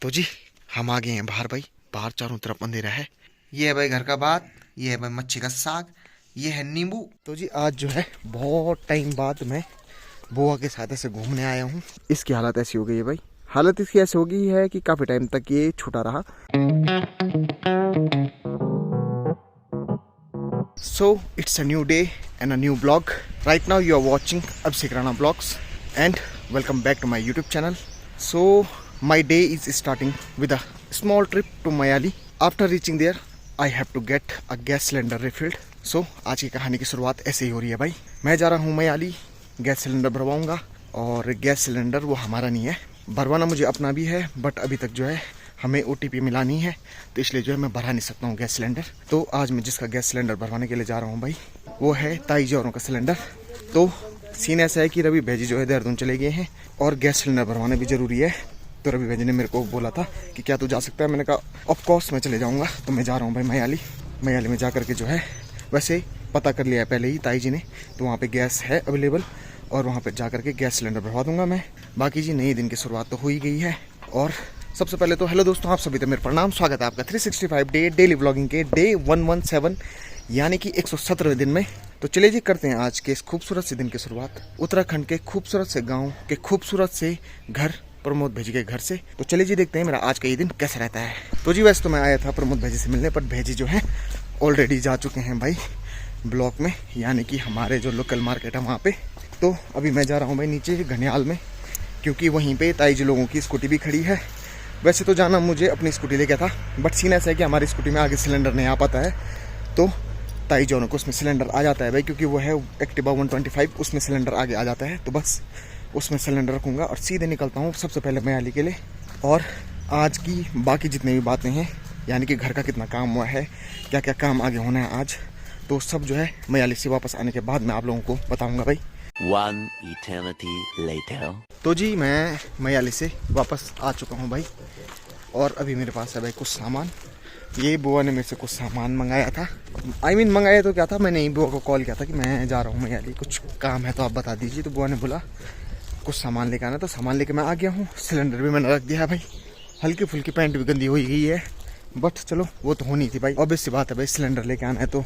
तो जी हम आ गए हैं बाहर भाई। बाहर चारों तरफ अंधेरा है। ये है भाई घर का बात, ये है भाई मच्छी का साग, ये है नींबू। तो जी आज जो है बहुत टाइम बाद मैं बुआ के साथ ऐसे घूमने आया हूँ। इसकी हालत ऐसी हो गई है भाई, हालत इसकी ऐसी हो गई है कि काफी टाइम तक ये छूटा रहा। So it's a new day and a new blog. Right now you are watching Abhishek Rana blogs and welcome back to my YouTube channel. So my day is starting with a small trip to Mayali. After reaching there, I have to get a gas cylinder refilled. So आज की कहानी की शुरुआत ऐसे ही हो रही है भाई। मैं जा रहा हूँ मयाली, गैस सिलेंडर भरवाऊंगा। और गैस सिलेंडर वो हमारा नहीं है, भरवाना मुझे अपना भी है, बट अभी तक जो है हमें OTP मिलानी है, तो इसलिए जो है मैं भरा नहीं सकता हूँ गैस सिलेंडर। तो आज मैं जिसका गैस सिलेंडर भरवाने के लिए जा रहा हूँ भाई, वो है ताई जोरों का सिलेंडर। तो सीन ऐसा है कि रवि भैजी जो है देहरादून चले गए हैं और गैस सिलेंडर भरवाना भी जरूरी है। तो रवि भैजी ने मेरे को बोला था कि क्या तू जा सकता है। मैंने कहा ऑफ कोर्स मैं चले जाऊंगा। तो मैं जा रहा हूँ भाई मयाली। मयाली में जा करके जो है वैसे पता कर लिया है पहले ही ताई जी ने, तो वहाँ पे गैस है अवेलेबल और वहाँ पर जा करके गैस सिलेंडर भरवा दूंगा मैं। बाकी जी नई दिन की शुरुआत तो हो ही गई है। और सबसे पहले तो हेलो दोस्तों, आप सभी तो मेरे प्रणाम, स्वागत है आपका 365 डे डेली ब्लॉगिंग के डे 117 यानी कि 117वें दिन में। तो चलिए जी करते हैं आज के इस खूबसूरत से दिन की शुरुआत उत्तराखंड के खूबसूरत से गांव के खूबसूरत से घर प्रमोद भैजी के घर से। तो चलिए जी देखते हैं मेरा आज का ये दिन कैसा रहता है। तो जी वैसे तो मैं आया था प्रमोद भैजी से मिलने, पर भैजी जो है ऑलरेडी जा चुके हैं भाई ब्लॉक में, यानी कि हमारे जो लोकल मार्केट है वहाँ पे। तो अभी मैं जा रहा हूँ भाई नीचे घनियाल में, क्योंकि वहीं पे ताई जी लोगों की स्कूटी भी खड़ी है। वैसे तो जाना मुझे अपनी स्कूटी लेके था, बट सीन ऐसा है कि हमारी स्कूटी में आगे सिलेंडर नहीं आ पाता है। तो ताई जोनों को उसमें सिलेंडर आ जाता है भाई, क्योंकि वो है एक्टिवा 125, उसमें सिलेंडर आगे आ जाता है। तो बस उसमें सिलेंडर रखूँगा और सीधे निकलता हूँ सबसे पहले मयाली के लिए। और आज की बाकी जितनी भी बातें हैं, यानी कि घर का कितना काम हुआ है, क्या क्या काम आगे होना है आज, तो सब जो है मयाली से वापस आने के बाद मैं आप लोगों को बताऊँगा भाई। One eternity later. तो जी मैं मयाली से वापस आ चुका हूँ भाई, और अभी मेरे पास है भाई कुछ सामान। ये बुआ ने मेरे से कुछ सामान मंगाया था। मंगाया तो क्या था, मैंने ही बुआ को कॉल किया था कि मैं जा रहा हूँ मयाली, कुछ काम है तो आप बता दीजिए। तो बुआ ने बोला कुछ सामान लेके आना, तो सामान लेके मैं आ गया हूँ। सिलेंडर भी मैंने रख दिया है भाई। हल्की फुल्की पैंट भी गंदी हो गई है, बट चलो वो तो होनी थी भाई, ऑब्वियस सी बात है भाई, सिलेंडर लेके आना है तो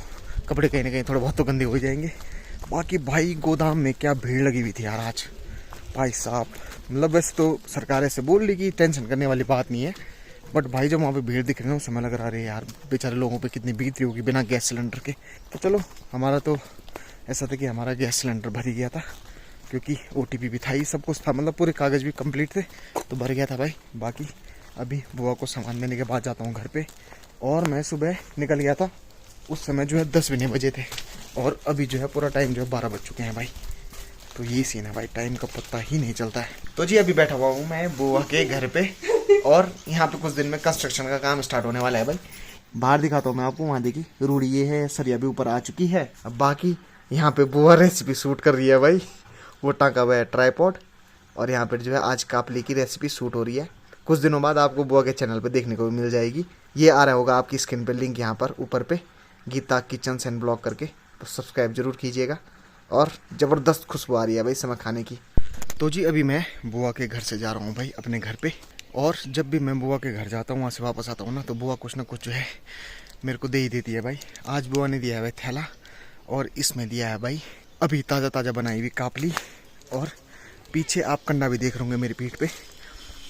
कपड़े कहीं ना कहीं थोड़े बहुत तो गंदे हो जाएंगे। बाकी भाई गोदाम में क्या भीड़ लगी हुई थी यार आज भाई साहब। मतलब वैसे तो सरकार ऐसे बोल रही कि टेंशन करने वाली बात नहीं है, बट भाई जब वहाँ पे भीड़ दिख रही है उस समय लग रहा है यार बेचारे लोगों पे कितनी बीत रही होगी बिना गैस सिलेंडर के। तो चलो हमारा तो ऐसा था कि हमारा गैस सिलेंडर भर ही गया था, क्योंकि OTP भी था ही, सब कुछ था, मतलब पूरे कागज़ भी कंप्लीट थे, तो भर गया था भाई। बाकी अभी बुआ को सामान देने के बाद जाता हूँ घर पे। और मैं सुबह निकल गया था, उस समय जो है 10 भी नहीं बजे थे, और अभी जो है पूरा टाइम जो है 12 बज चुके हैं भाई। तो ये सीन है भाई, टाइम का पता ही नहीं चलता है। तो जी अभी बैठा हुआ हूँ मैं बुआ के घर पे, और यहाँ पे कुछ दिन में कंस्ट्रक्शन का काम स्टार्ट होने वाला है भाई। बाहर दिखाता हूँ मैं आपको, वहाँ देखिए रूढ़ी ये है, सरिया भी ऊपर आ चुकी है। अब बाकी यहाँ पे बुआ रेसिपी शूट कर रही है भाई, वो टाँका हुआ है ट्राईपॉड, और यहाँ पर जो है आज कापली की रेसिपी शूट हो रही है। कुछ दिनों बाद आपको बुआ के चैनल पर देखने को भी मिल जाएगी। ये आ रहा होगा आपकी स्क्रीन पर लिंक यहाँ पर ऊपर पे, गीता किचन एंड ब्लॉग करके, तो सब्सक्राइब जरूर कीजिएगा। और ज़बरदस्त खुशबू आ रही है भाई समय खाने की। तो जी अभी मैं बुआ के घर से जा रहा हूँ भाई अपने घर पे, और जब भी मैं बुआ के घर जाता हूँ वहाँ से वापस आता हूँ ना, तो बुआ कुछ ना कुछ जो है मेरे को दे ही देती है भाई। आज बुआ ने दिया है भाई थैला, और इसमें दिया है भाई अभी ताज़ा ताज़ा बनाई हुई कापली। और पीछे आप कंडा भी देख रहे होंगे मेरी पीठ पे,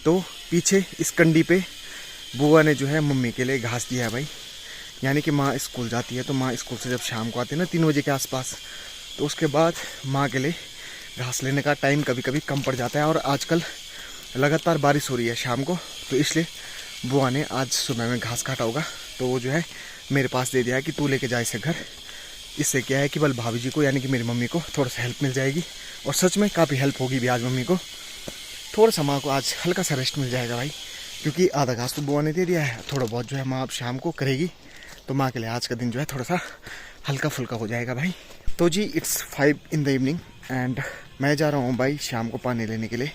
तो पीछे इस कंडी पे बुआ ने जो है मम्मी के लिए घास दिया है भाई। यानी कि माँ स्कूल जाती है, तो माँ स्कूल से जब शाम को आती है ना 3 बजे के आसपास, तो उसके बाद माँ के लिए घास लेने का टाइम कभी कभी कम पड़ जाता है। और आजकल लगातार बारिश हो रही है शाम को, तो इसलिए बुआ ने आज सुबह में घास काटा होगा, तो वो जो है मेरे पास दे दिया है कि तू लेके जा इसे घर। इससे क्या है कि बल भाभी जी को यानी कि मेरी मम्मी को थोड़ा सा हेल्प मिल जाएगी, और सच में काफ़ी हेल्प होगी भी आज मम्मी को। थोड़ा सा माँ को आज हल्का सा रेस्ट मिल जाएगा भाई, क्योंकि आधा घास तो बुआ ने दे दिया है, थोड़ा बहुत जो है माँ अब शाम को करेगी, तो माँ के लिए आज का दिन जो है थोड़ा सा हल्का फुल्का हो जाएगा भाई। तो जी it's 5 in the evening and मैं जा रहा हूँ भाई शाम को पानी लेने के लिए।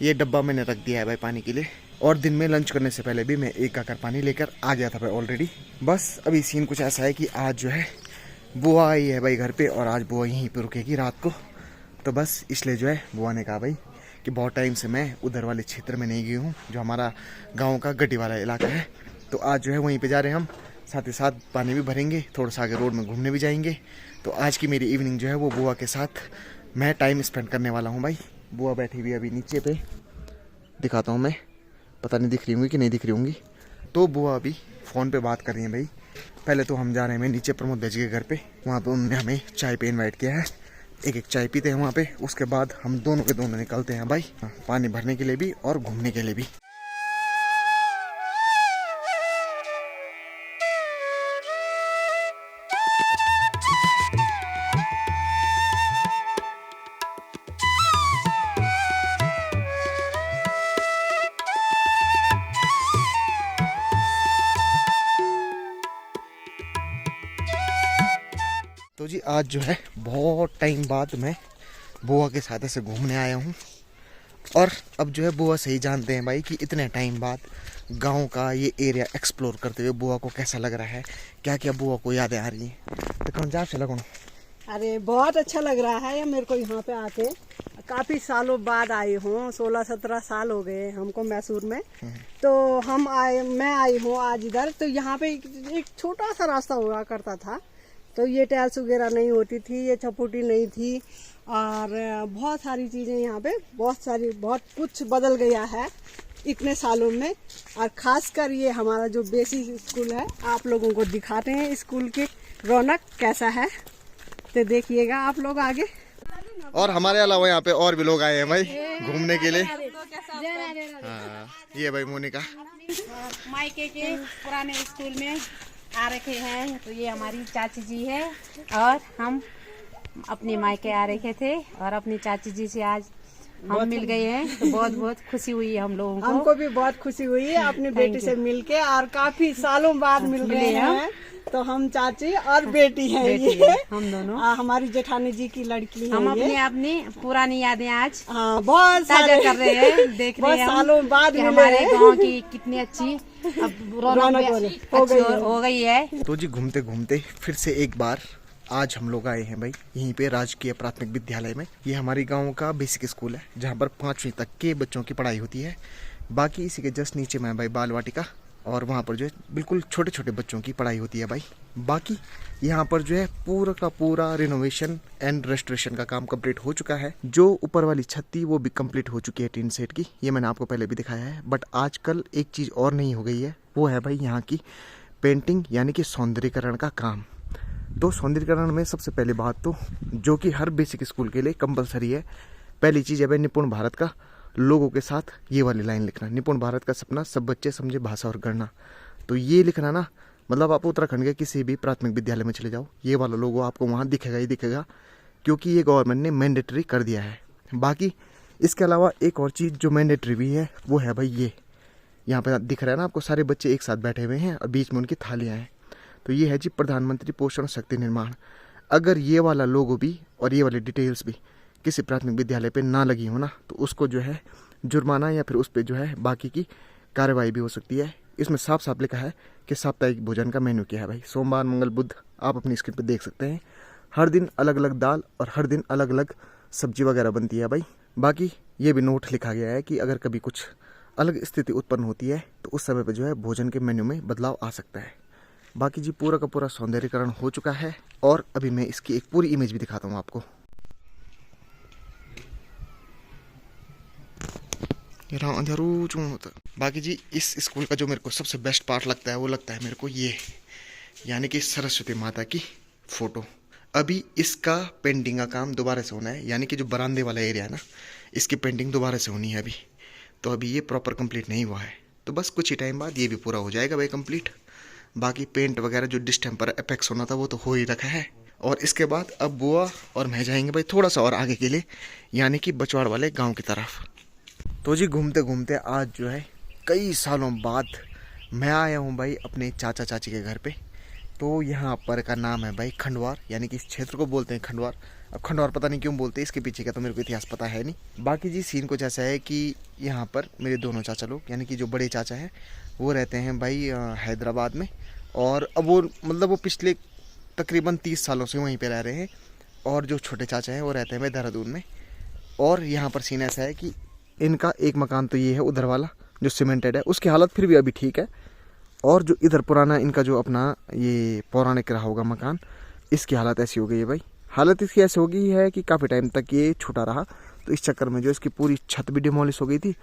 ये डब्बा मैंने रख दिया है भाई पानी के लिए, और दिन में लंच करने से पहले भी मैं एक आकर पानी लेकर आ गया था भाई ऑलरेडी। बस अभी सीन कुछ ऐसा है कि आज जो है बुआ आई है भाई घर पे, और आज बुआ यहीं पे रुकेगी रात को। तो बस इसलिए जो है बुआ ने कहा भाई कि बहुत टाइम से मैं उधर वाले क्षेत्र में नहीं गई हूँ, जो हमारा गांव का गड्डी वाला इलाका है। तो आज जो है वहीं पे जा रहे हैं हम, साथ ही साथ पानी भी भरेंगे, थोड़ा सा आगे रोड में घूमने भी जाएंगे। तो आज की मेरी इवनिंग जो है वो बुआ के साथ मैं टाइम स्पेंड करने वाला हूँ भाई। बुआ बैठी हुई अभी नीचे पे, दिखाता हूँ मैं, पता नहीं दिख रही होंगी कि नहीं दिख रही होंगी। तो बुआ अभी फ़ोन पे बात कर रही हैं भाई। पहले तो हम जा रहे हैं नीचे प्रमोद भैया जी के घर पे, वहाँ पे उन्होंने हमें चाय पे इनवाइट किया है, एक चाय पीते हैं वहाँ पे। उसके बाद हम दोनों के दोनों निकलते हैं भाई, पानी भरने के लिए भी और घूमने के लिए भी। तो जी आज जो है बहुत टाइम बाद मैं बुआ के साथ ऐसे घूमने आया हूँ। और अब जो है बुआ सही जानते हैं भाई कि इतने टाइम बाद गांव का ये एरिया एक्सप्लोर करते हुए बुआ को कैसा लग रहा है, क्या क्या बुआ को यादें आ रही हैं। तो कौन जा लगा? अरे बहुत अच्छा लग रहा है मेरे को यहाँ पे आके, काफ़ी सालों बाद आई हूँ, 16-17 साल हो गए हमको मैसूर में। तो मैं आई हूँ आज इधर। तो यहाँ पे एक छोटा सा रास्ता हुआ करता था, तो ये टाइल्स वगैरह नहीं होती थी, ये छपुटी नहीं थी, और बहुत सारी चीज़ें यहाँ पे बहुत कुछ बदल गया है इतने सालों में। और खासकर ये हमारा जो बेसिक स्कूल है, आप लोगों को दिखाते हैं स्कूल की रौनक कैसा है, तो देखिएगा आप लोग आगे। और हमारे अलावा यहाँ पे और भी लोग आए हैं भाई घूमने के लिए। हाँ, ये भाई मोनिका मायके के पुराने स्कूल में आ रखे हैं। तो ये हमारी चाची जी है, और हम अपने मायके आ रखे थे, और अपनी चाची जी से आज हम मिल गए हैं। तो बहुत बहुत खुशी हुई है हम लोगों को। हमको भी बहुत खुशी हुई है अपनी बेटी से मिलके, और काफी सालों बाद मिल रहे हैं। तो हम चाची और बेटी हैं, ये हम दोनों, हमारी जेठानी जी की लड़की है। हम अपनी पुरानी यादें आज बहुत ताजा कर रहे हैं, देख रहे हैं सालों बाद कि हमारे गांव की कितनी अच्छी अब रौनक हो गई है। तो जी घूमते घूमते फिर से एक बार आज हम लोग आए हैं भाई यहीं पे राजकीय प्राथमिक विद्यालय में। ये हमारी गांव का बेसिक स्कूल है, जहां पर 5वीं तक के बच्चों की पढ़ाई होती है। बाकी इसी के जस्ट नीचे में भाई बाल वाटिका, और वहाँ पर जो है बिल्कुल छोटे छोटे बच्चों की पढ़ाई होती है भाई। बाकी यहाँ पर जो है पूरा का पूरा रिनोवेशन एंड रेस्टोरेशन का काम कंप्लीट हो चुका है। जो ऊपर वाली छत थी वो भी कंप्लीट हो चुकी है टीन सेट की, ये मैंने आपको पहले भी दिखाया है। बट आजकल एक चीज़ और नहीं हो गई है, वो है भाई यहाँ की पेंटिंग, यानी कि सौंदर्यीकरण का काम। तो सौंदर्यीकरण में सबसे पहली बात तो जो कि हर बेसिक स्कूल के लिए कंपलसरी है, पहली चीज़ है भाई निपुण भारत का लोगों के साथ ये वाली लाइन लिखना। निपुण भारत का सपना सब बच्चे समझे भाषा और गणना। तो ये लिखना ना, मतलब आप उत्तराखंड के किसी भी प्राथमिक विद्यालय में चले जाओ, ये वाला लोगो आपको वहाँ दिखेगा ही दिखेगा, क्योंकि ये गवर्नमेंट ने मैंडेटरी कर दिया है। बाकी इसके अलावा एक और चीज़ जो मैंडेटरी भी है वो है भाई ये, यहाँ पर दिख रहा है ना आपको, सारे बच्चे एक साथ बैठे हुए हैं और बीच में उनकी थालियाँ हैं। तो ये है जी प्रधानमंत्री पोषण शक्ति निर्माण। अगर ये वाला लोगो भी और ये वाली डिटेल्स भी किसी प्राथमिक विद्यालय पे ना लगी हो ना, तो उसको जो है जुर्माना या फिर उस पर जो है बाकी की कार्रवाई भी हो सकती है। इसमें साफ साफ लिखा है कि साप्ताहिक भोजन का मेन्यू क्या है भाई। सोमवार मंगल बुध आप अपनी स्क्रीन पे देख सकते हैं, हर दिन अलग अलग दाल और हर दिन अलग अलग सब्जी वगैरह बनती है भाई। बाकी ये भी नोट लिखा गया है कि अगर कभी कुछ अलग स्थिति उत्पन्न होती है तो उस समय पर जो है भोजन के मेन्यू में बदलाव आ सकता है। बाकी जी पूरा का पूरा सौंदर्यीकरण हो चुका है, और अभी मैं इसकी एक पूरी इमेज भी दिखाता हूँ आपको। बाकी जी इस स्कूल का जो मेरे को सबसे बेस्ट पार्ट लगता है वो लगता है मेरे को ये, यानी कि सरस्वती माता की फोटो। अभी इसका पेंटिंग का काम दोबारा से होना है, यानी कि जो बरामदे वाला एरिया है ना, इसकी पेंटिंग दोबारा से होनी है अभी। तो अभी ये प्रॉपर कंप्लीट नहीं हुआ है, तो बस कुछ ही टाइम बाद ये भी पूरा हो जाएगा भाई कंप्लीट। बाकी पेंट वगैरह जो डिस्टेम्पर अपेक्स होना था वो तो हो ही रखा है। और इसके बाद अब बुआ और मैं जाएंगे भाई थोड़ा सा और आगे के लिए, यानी कि बचवाड़ वाले गांव की तरफ। तो जी घूमते घूमते आज जो है कई सालों बाद मैं आया हूँ भाई अपने चाचा चाची के घर पे। तो यहाँ पर का नाम है भाई खंडवार, यानी कि इस क्षेत्र को बोलते हैं खंडवार। अब खंडवार पता नहीं क्यों बोलते हैं, इसके पीछे का तो मेरे को इतिहास पता है नहीं। बाकी जी सीन कुछ ऐसा है कि यहाँ पर मेरे दोनों चाचा लोग, यानी कि जो बड़े चाचा हैं वो रहते हैं भाई हैदराबाद में, और अब वो पिछले तकरीबन 30 सालों से वहीं पे रह रहे हैं। और जो छोटे चाचा हैं वो रहते हैं भाई देहरादून में। और यहाँ पर सीन ऐसा है कि इनका एक मकान तो ये है उधर वाला जो सीमेंटेड है, उसकी हालत फिर भी अभी ठीक है। और जो इधर पुराना इनका जो अपना ये पौराणिक रहा होगा मकान, इसकी हालत ऐसी हो गई है भाई। हालत इसकी ऐसी हो गई है कि काफ़ी टाइम तक ये छूटा रहा, तो इस चक्कर में जो इसकी पूरी छत भी डिमोलिश हो गई थी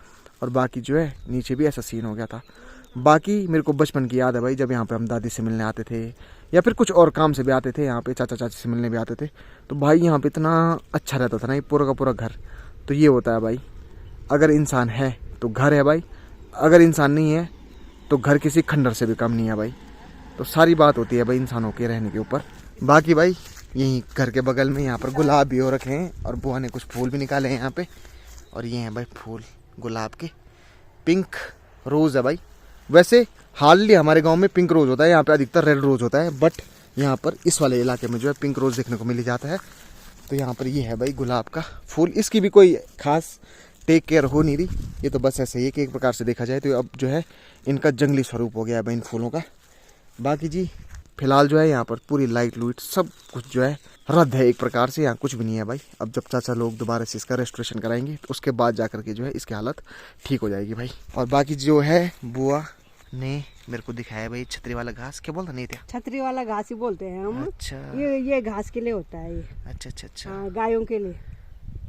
और बाकी जो है नीचे भी ऐसा सीन हो गया था। बाकी मेरे को बचपन की याद है भाई, जब यहाँ पे हम दादी से मिलने आते थे या फिर कुछ और काम से भी आते थे, यहाँ पे चाचा चाची से मिलने भी आते थे, तो भाई यहाँ पे इतना अच्छा रहता था ना ये पूरा का पूरा घर। तो ये होता है भाई, अगर इंसान है तो घर है भाई, अगर इंसान नहीं है तो घर किसी खंडर से भी कम नहीं है भाई। तो सारी बात होती है भाई इंसानों के रहने के ऊपर। बाकी भाई यहीं घर के बगल में यहाँ पर गुलाब भी हो रखे हैं और बुआ ने कुछ फूल भी निकाले हैं यहाँ पे, और ये हैं भाई फूल गुलाब के, पिंक रोज़ है भाई। वैसे हार्डली हमारे गांव में पिंक रोज़ होता है, यहाँ पे अधिकतर रेड रोज़ होता है, बट यहाँ पर इस वाले इलाके में जो है पिंक रोज़ देखने को मिल जाता है। तो यहाँ पर ये है भाई गुलाब का फूल, इसकी भी कोई खास टेक केयर हो नहीं रही, ये तो बस ऐसे ही कि एक प्रकार से देखा जाए तो अब जो है इनका जंगली स्वरूप हो गया है भाई इन फूलों का। बाकी जी फिलहाल जो है यहाँ पर पूरी लाइट लूइट सब कुछ जो है रद्द है एक प्रकार से, यहाँ कुछ भी नहीं है भाई। अब जब चाचा लोग दोबारा से इसका रेस्टोरेशन कराएंगे तो उसके बाद जाकर के जो है इसकी हालत ठीक हो जाएगी भाई। और बाकी जो है बुआ ने मेरे को दिखाया भाई छतरी वाला घास, क्या बोलता नहीं था? छतरी वाला घास ही बोलते हैं हम। अच्छा, ये घास के लिए होता है ये। अच्छा अच्छा अच्छा, हाँ, गायों के लिए।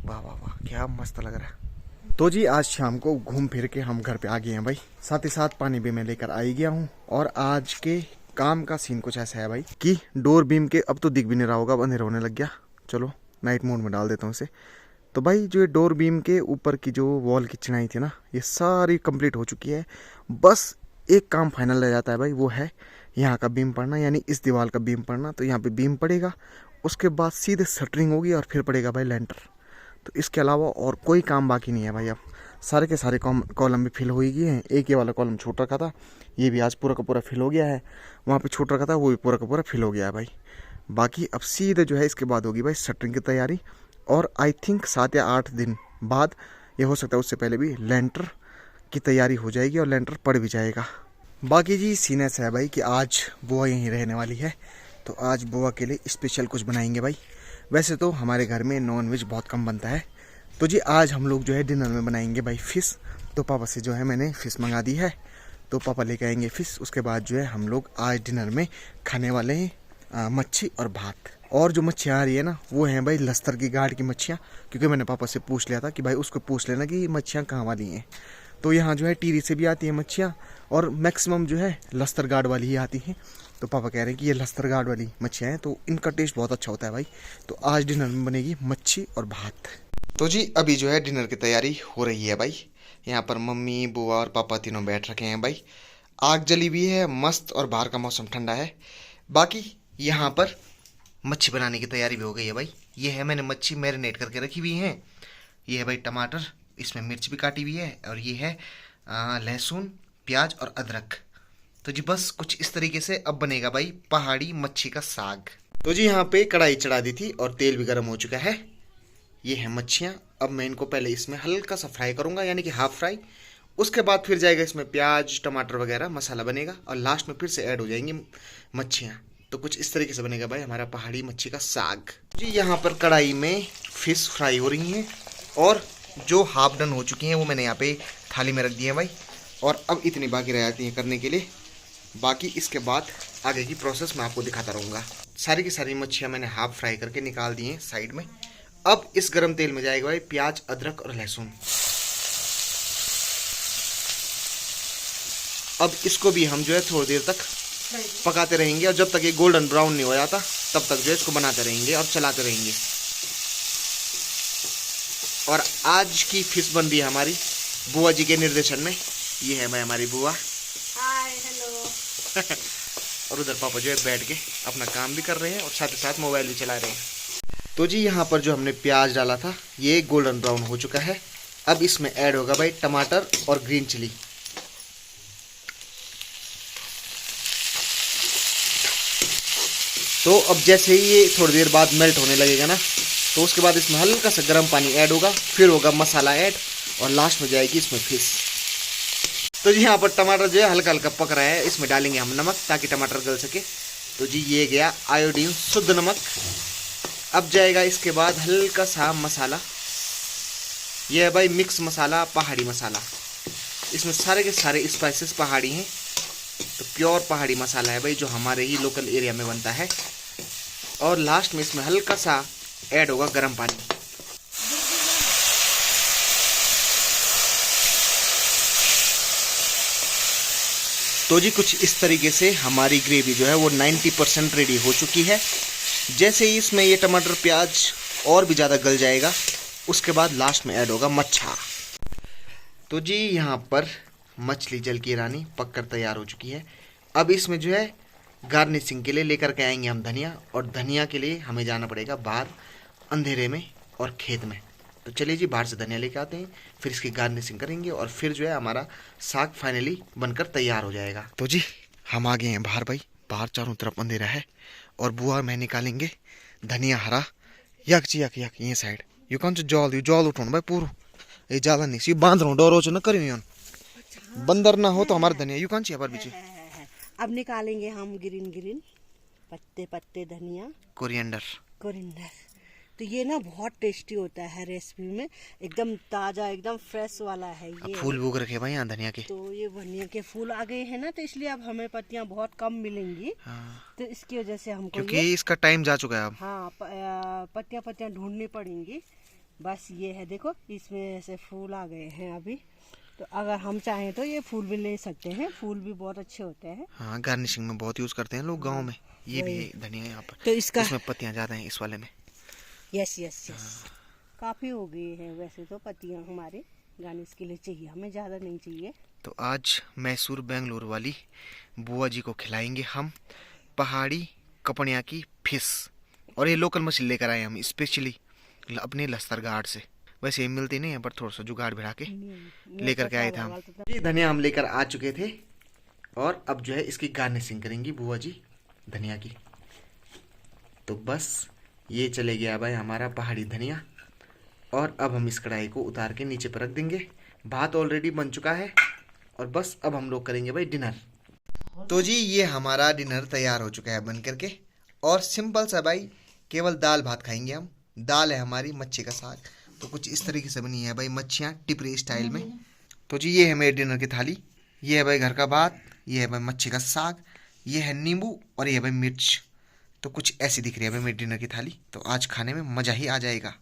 वाह वाह वाह, क्या मस्त लग रहा है। तो जी आज शाम को घूम फिर के हम घर पे आ गए हैं भाई, साथ ही साथ पानी भी मैं लेकर आ ही गया हूँ। और आज के काम का सीन कुछ ऐसा है भाई कि डोर बीम के अब तो दिख भी नहीं रहा होगा, अब अंधेरा होने लग गया। चलो नाइट मोड में डाल देता हूँ इसे। तो भाई जो ये डोर बीम के ऊपर की जो वॉल की चिनाई थी ना, ये सारी कंप्लीट हो चुकी है। बस एक काम फाइनल रह जाता है भाई, वो है यहाँ का बीम पड़ना, यानी इस दीवार का बीम पड़ना। तो यहाँ पे बीम पड़ेगा, उसके बाद सीधे शटरिंग होगी और फिर पड़ेगा भाई लेंटर। तो इसके अलावा और कोई काम बाकी नहीं है भाई। अब सारे के सारे कॉलम भी फिल हो ही गए हैं। एक ये वाला कॉलम छोटा रखा था, ये भी आज पूरा का पूरा फिल हो गया है। वहाँ पे छोटा रखा था, वो भी पूरा का पूरा फिल हो गया है भाई। बाकी अब सीधे जो है इसके बाद होगी भाई शटरिंग की तैयारी, और आई थिंक 7 या 8 दिन बाद, ये हो सकता है उससे पहले भी, लेंटर की तैयारी हो जाएगी और लेंटर पड़ भी जाएगा। बाकी जी सीन ऐसा है भाई कि आज बुआ यहीं रहने वाली है, तो आज बुआ के लिए स्पेशल कुछ बनाएंगे भाई। वैसे तो हमारे घर में नॉन वेज बहुत कम बनता है, तो जी आज हम लोग जो है डिनर में बनाएंगे भाई फ़िश। तो पापा से जो है मैंने फ़िश मंगा दी है, तो पापा लेके आएंगे फ़िश। उसके बाद जो है हम लोग आज डिनर में खाने वाले हैं मच्छी और भात। और जो मच्छियाँ आ रही है ना, वो हैं भाई लस्तर की गाड़ की मच्छियाँ, क्योंकि मैंने पापा से पूछ लिया था कि भाई उसको पूछ लेना कि मच्छियाँ कहाँ वाली हैं। तो यहाँ जो है टीरी से भी आती हैं मच्छियाँ, और मैक्सिमम जो है लस्तर गार्ड वाली ही आती हैं। तो पापा कह रहे हैं कि ये लस्तर गार्ड वाली मच्छियाँ हैं, तो इनका टेस्ट बहुत अच्छा होता है भाई। तो आज डिनर में बनेगी मच्छी और भात। तो जी अभी जो है डिनर की तैयारी हो रही है भाई। यहाँ पर मम्मी बुआ और पापा तीनों बैठ रखे हैं भाई। आग जली भी है मस्त, और बाहर का मौसम ठंडा है। बाकी यहाँ पर मच्छी बनाने की तैयारी भी हो गई है भाई। ये है मैंने मच्छी मैरिनेट करके रखी हुई है। ये है भाई टमाटर, इसमें मिर्च भी काटी हुई है, और ये है लहसुन प्याज और अदरक। तो जी बस कुछ इस तरीके से अब बनेगा भाई पहाड़ी मच्छी का साग। तो जी यहाँ पे कढ़ाई चढ़ा दी थी और तेल भी गर्म हो चुका है। ये है मच्छियाँ। अब मैं इनको पहले इसमें हल्का सा फ्राई करूँगा, यानी कि हाफ फ्राई। उसके बाद फिर जाएगा इसमें प्याज टमाटर वगैरह मसाला बनेगा, और लास्ट में फिर से ऐड हो जाएंगी मच्छियाँ। तो कुछ इस तरीके से बनेगा भाई हमारा पहाड़ी मच्छी का साग। जी यहाँ पर कढ़ाई में फिश फ्राई हो रही हैं, और जो हाफ डन हो चुकी हैं वो मैंने यहाँ पे थाली में रख दी है भाई। और अब इतनी बाकी रह जाती हैं करने के लिए। बाकी इसके बाद आगे की प्रोसेस मैं आपको दिखाता रहूँगा। सारी की सारी मच्छियाँ मैंने हाफ फ्राई करके निकाल दी हैं साइड में। अब इस गरम तेल में जाएगा भाई प्याज अदरक और लहसुन। अब इसको भी हम जो है थोड़ी देर तक पकाते रहेंगे, और जब तक ये गोल्डन ब्राउन नहीं हो जाता तब तक जो है इसको बनाते रहेंगे और चलाते रहेंगे। और आज की फिश बन रही है हमारी बुआ जी के निर्देशन में। ये है भाई हमारी बुआ। Hi hello. और उधर पापा जो है बैठ के अपना काम भी कर रहे हैं और साथ ही साथ मोबाइल भी चला रहे हैं। तो जी यहाँ पर जो हमने प्याज डाला था ये गोल्डन ब्राउन हो चुका है। अब इसमें ऐड होगा भाई टमाटर और ग्रीन चिली। तो अब जैसे ही ये थोड़ी देर बाद मेल्ट होने लगेगा ना, तो उसके बाद इसमें हल्का सा गर्म पानी ऐड होगा, फिर होगा मसाला ऐड, और लास्ट में जाएगी इसमें फिश। तो जी यहाँ पर टमाटर जो है हल्का हल्का पक रहा है, इसमें डालेंगे हम नमक ताकि टमाटर गल सके। तो जी ये गया आयोडीन शुद्ध नमक। अब जाएगा इसके बाद हल्का सा मसाला, ये है भाई मिक्स मसाला, पहाड़ी मसाला। इसमें सारे के सारे स्पाइसेस पहाड़ी हैं, तो प्योर पहाड़ी मसाला है भाई, जो हमारे ही लोकल एरिया में बनता है। और लास्ट में इसमें हल्का सा ऐड होगा गर्म पानी। तो जी कुछ इस तरीके से हमारी ग्रेवी जो है वो 90% रेडी हो चुकी है। जैसे ही इसमें ये टमाटर प्याज और भी ज़्यादा गल जाएगा, उसके बाद लास्ट में ऐड होगा मच्छा। तो जी यहाँ पर मछली जल की रानी पककर तैयार हो चुकी है। अब इसमें जो है गार्निशिंग के लिए लेकर के आएंगे हम धनिया, और धनिया के लिए हमें जाना पड़ेगा बाहर अंधेरे में और खेत में। तो चलिए जी बाहर से धनिया लेके आते हैं, फिर इसकी गार्निशिंग करेंगे और फिर जो है हमारा साग फाइनली बनकर तैयार हो जाएगा। तो जी हम आ गए हैं बाहर भाई, बाहर चारों तरफ अंधेरा है और बुआ मैं निकालेंगे धनिया हरा। यक जी यक यक ये साइड यू कौन जॉल उठाऊँ भाई पूरा ये ज़्यादा नहीं सी बांध रहा हूँ, डरो च न करियो बंदर ना हो तो हमारा धनिया यू कौन चाहिए पर पीछे। अब निकालेंगे हम ग्रीन ग्रीन पत्ते पत्ते धनिया, कोरिएंडर। तो ये ना बहुत टेस्टी होता है रेसिपी में, एकदम ताज़ा एकदम फ्रेश वाला है ये। फूल भूग रखे भाई यहाँ धनिया के, तो ये धनिया के फूल आ गए हैं ना, तो इसलिए अब हमें पत्तियाँ बहुत कम मिलेंगी। हाँ। तो इसकी वजह से हमको क्योंकि इसका टाइम जा चुका है अब। हाँ पत्तियाँ ढूंढनी पड़ेंगी। बस ये है देखो, इसमें से फूल आ गए हैं अभी। तो अगर हम चाहें तो ये फूल भी ले सकते हैं, फूल भी बहुत अच्छे होते हैं। हाँ गार्निशिंग में बहुत यूज करते हैं लोग गाँव में। ये भी है धनिया यहाँ पर, तो इसमें पत्तियाँ ज्यादा हैं इस वाले में। यस काफ़ी हो गई है वैसे तो पत्तियाँ हमारे गार्निश के लिए चाहिए, हमें ज़्यादा नहीं चाहिए। तो आज मैसूर बेंगलोर वाली बुआ जी को खिलाएंगे हम पहाड़ी कपड़िया की फिश, और ये लोकल मछली लेकर आए हम स्पेशली अपने लस्तर घाट से। वैसे ये मिलती नहीं है पर थोड़ा सा जुगाड़ भिड़ा के लेकर के आए थे हम। ये धनिया हम लेकर आ चुके थे और अब जो है इसकी गार्निशिंग करेंगी बुआ जी धनिया की। तो बस ये चले गया भाई हमारा पहाड़ी धनिया, और अब हम इस कढ़ाई को उतार के नीचे पर रख देंगे। भात ऑलरेडी बन चुका है और बस अब हम लोग करेंगे भाई डिनर। तो जी ये हमारा डिनर तैयार हो चुका है बन करके, और सिंपल सा भाई केवल दाल भात खाएंगे हम। दाल है हमारी मच्छी का साग, तो कुछ इस तरीके से बनी है भाई मच्छियाँ टिपरी स्टाइल में। तो जी ये है मेरे डिनर की थाली, ये है भाई घर का भात, ये है भाई मच्छी का साग, ये है नींबू और ये है भाई मिर्च। तो कुछ ऐसी दिख रही है भाई मेरी डिनर की थाली। तो आज खाने में मज़ा ही आ जाएगा।